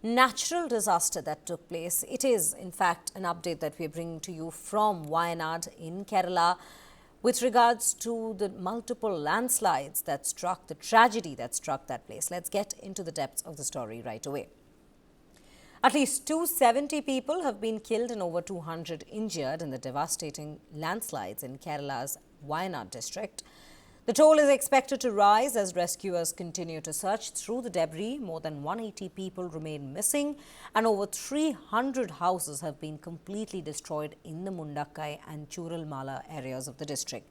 natural disaster that took place. It is, in fact, an update that we are bringing to you from Wayanad in Kerala with regards to the multiple landslides that struck, the tragedy that struck that place. Let's get into the depths of the story right away. At least 270 people have been killed and over 200 injured in the devastating landslides in Kerala's Wayanad district. The toll is expected to rise as rescuers continue to search through the debris. More than 180 people remain missing and over 300 houses have been completely destroyed in the Mundakkai and Churalmala areas of the district.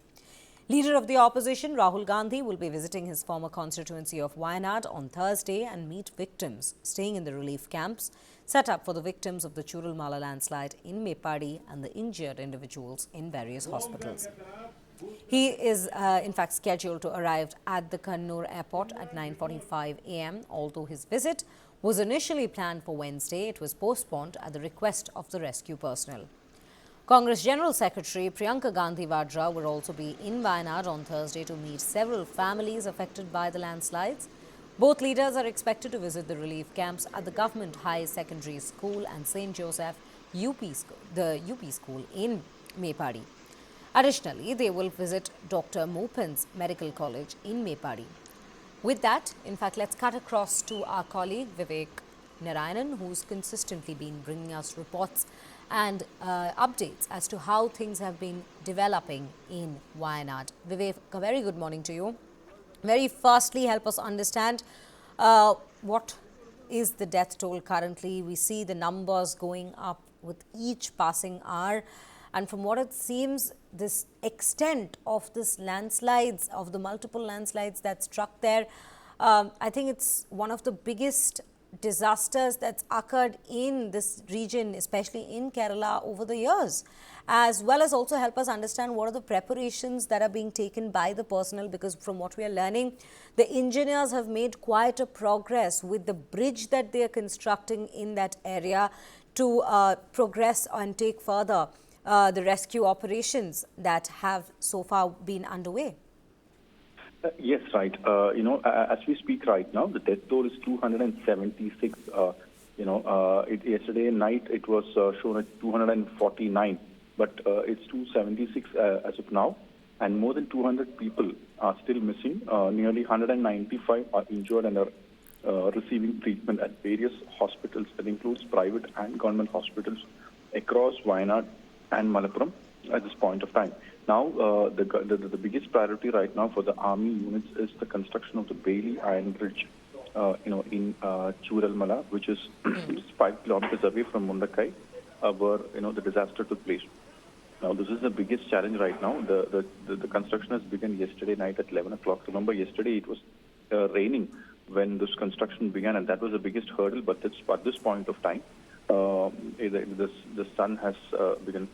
Leader of the opposition, Rahul Gandhi, will be visiting his former constituency of Wayanad on Thursday and meet victims staying in the relief camps set up for the victims of the Churalmala landslide in Mepadi and the injured individuals in various hospitals. He is, in fact, scheduled to arrive at the Kannur airport at 9:45 a.m. Although his visit was initially planned for Wednesday, it was postponed at the request of the rescue personnel. Congress General Secretary Priyanka Vadra will also be in Wayanad on Thursday to meet several families affected by the landslides. Both leaders are expected to visit the relief camps at the Government High Secondary School and St. Joseph the UP school in Mepadi. Additionally, they will visit Dr. Mopin's Medical College in Mepadi. With that, in fact, let's cut across to our colleague Vivek Narayanan, who's consistently been bringing us reports and updates as to how things have been developing in Wayanad. Vivek, a very good morning to you. Very firstly, help us understand what is the death toll currently. We see the numbers going up with each passing hour. And from what it seems, this extent of this landslides, of the multiple landslides that struck there, I think it's one of the biggest disasters that's occurred in this region, especially in Kerala over the years, as well as also help us understand what are the preparations that are being taken by the personnel, because from what we are learning, the engineers have made quite a progress with the bridge that they are constructing in that area to progress and take further the rescue operations that have so far been underway. Yes, right. As we speak right now, the death toll is 276. Yesterday night it was shown at 249, but it's 276 as of now, and more than 200 people are still missing. Nearly 195 are injured and are receiving treatment at various hospitals. That includes private and government hospitals across Wayanad and Malappuram at this point of time. Now, the biggest priority right now for the army units is the construction of the Bailey Iron Bridge, in Churalmala, which is 5 kilometers away from Mundakkai, where the disaster took place. Now, this is the biggest challenge right now. The construction has begun yesterday night at 11 o'clock. Remember, yesterday it was raining when this construction began, and that was the biggest hurdle. But at this point of time, the sun has begun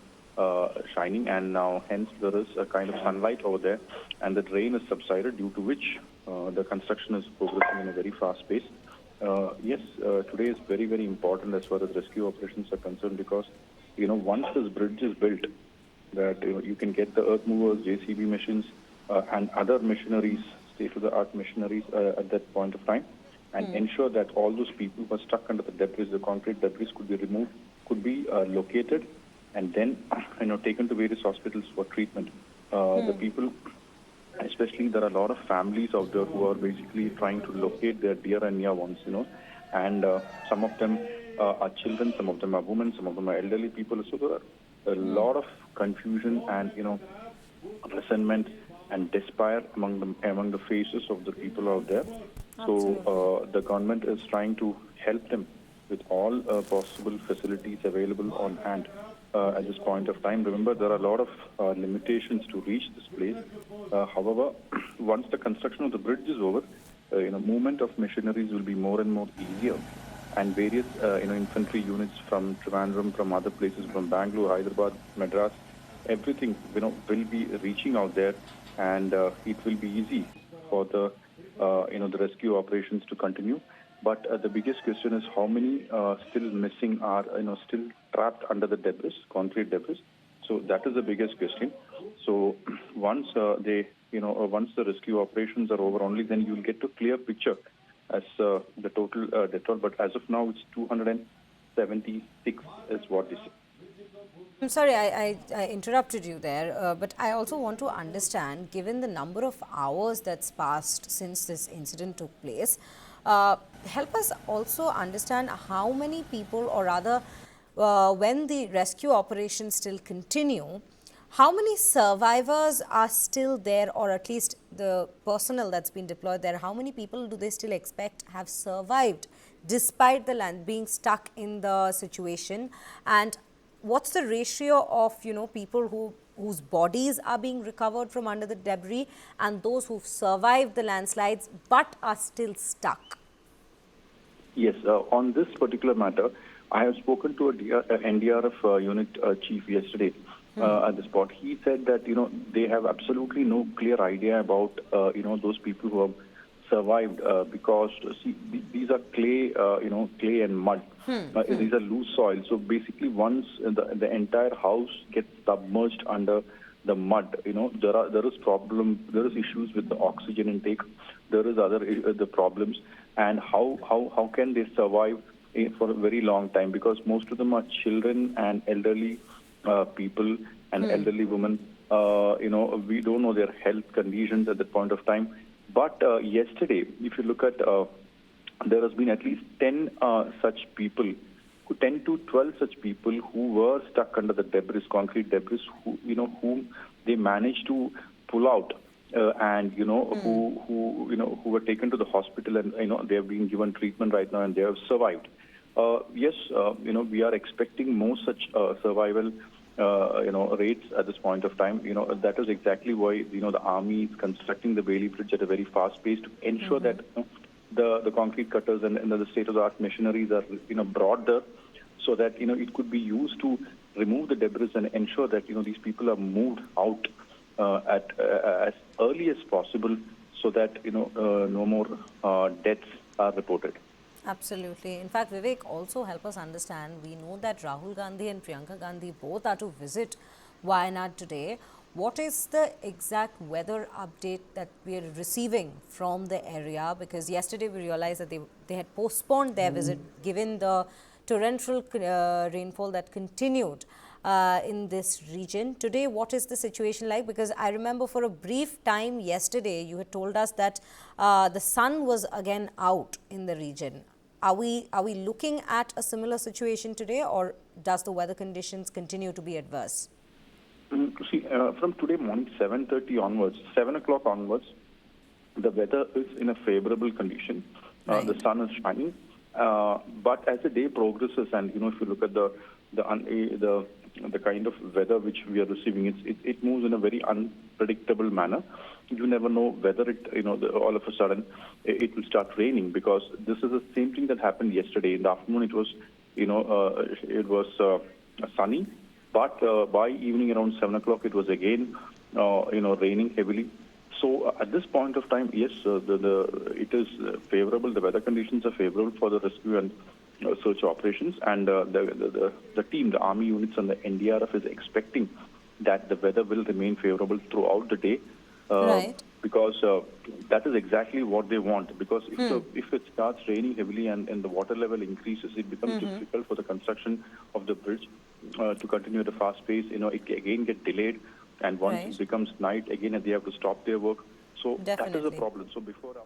shining, and now hence there is a kind of sunlight over there, and the rain is subsided, due to which the construction is progressing in a very fast pace. Yes, today is very, very important as far as rescue operations are concerned, because once this bridge is built, that you can get the earth movers, JCB machines, and other machineries, state-of-the-art machineries at that point of time, and ensure that all those people who are stuck under the debris, the concrete debris, could be removed, could be located, and then taken to various hospitals for treatment. The people, especially there are a lot of families out there who are basically trying to locate their dear and near ones, and some of them are children, some of them are women, some of them are elderly people. So there are a lot of confusion and resentment and despair among the faces of the people out there. So the government is trying to help them with all possible facilities available on hand. At this point of time, remember, there are a lot of limitations to reach this place. However, once the construction of the bridge is over, movement of machineries will be more and more easier, and various infantry units from Trivandrum, from other places, from Bangalore, Hyderabad, Madras, everything will be reaching out there, and it will be easy for the the rescue operations to continue. But the biggest question is how many still missing are still trapped under the debris, concrete debris. So that is the biggest question. So once once the rescue operations are over, only then you will get a clear picture as the total death toll, but as of now, it's 276 is what they say. I'm sorry, I interrupted you there, but I also want to understand, given the number of hours that's passed since this incident took place, help us also understand how many people, or rather, when the rescue operations still continue, how many survivors are still there, or at least the personnel that's been deployed there, how many people do they still expect have survived despite the land being stuck in the situation? And what's the ratio of, people whose bodies are being recovered from under the debris and those who've survived the landslides but are still stuck? Yes, on this particular matter, I have spoken to a NDRF unit chief yesterday at the spot. He said that, they have absolutely no clear idea about, those people who have survived because, see, these are clay, clay and mud. These are loose soil. So basically, once the entire house gets submerged under the mud, there is issues with the oxygen intake. There is the problems, and how can they survive for a very long time? Because most of them are children and elderly people and elderly women. We don't know their health conditions at that point of time. But yesterday, if you look at, there has been at least 10 such people, 10 to 12 such people who were stuck under the debris, concrete debris, whom they managed to pull out, and who were taken to the hospital, and they have been given treatment right now, and they have survived. Yes, we are expecting more such survival rates at this point of time. That is exactly why, the army is constructing the Bailey Bridge at a very fast pace to ensure that the concrete cutters and the state-of-the-art machineries are, brought there so that, it could be used to remove the debris and ensure that, these people are moved out as early as possible so that, no more deaths are reported. Absolutely. In fact, Vivek, also help us understand, we know that Rahul Gandhi and Priyanka Gandhi both are to visit Wayanad today. What is the exact weather update that we are receiving from the area? Because yesterday we realized that they had postponed their visit given the torrential rainfall that continued in this region. Today, what is the situation like? Because I remember for a brief time yesterday, you had told us that the sun was again out in the region. Are we looking at a similar situation today, or does the weather conditions continue to be adverse? See, from today morning, 7:30 onwards, 7 o'clock onwards, the weather is in a favorable condition. Right. The sun is shining, but as the day progresses, and if you look at the kind of weather which we are receiving, it moves in a very unpredictable manner. You never know whether it, all of a sudden it will start raining, because this is the same thing that happened yesterday. In the afternoon, it was sunny, but by evening around 7 o'clock, it was again, raining heavily. So at this point of time, yes, it is favorable. The weather conditions are favorable for the rescue and search operations, and the team, the army units and the NDRF is expecting that the weather will remain favorable throughout the day. Right. Because that is exactly what they want. Because if it starts raining heavily and the water level increases, it becomes difficult for the construction of the bridge to continue at a fast pace. It again get delayed, and once it becomes night, again they have to stop their work. So that is a problem. So before.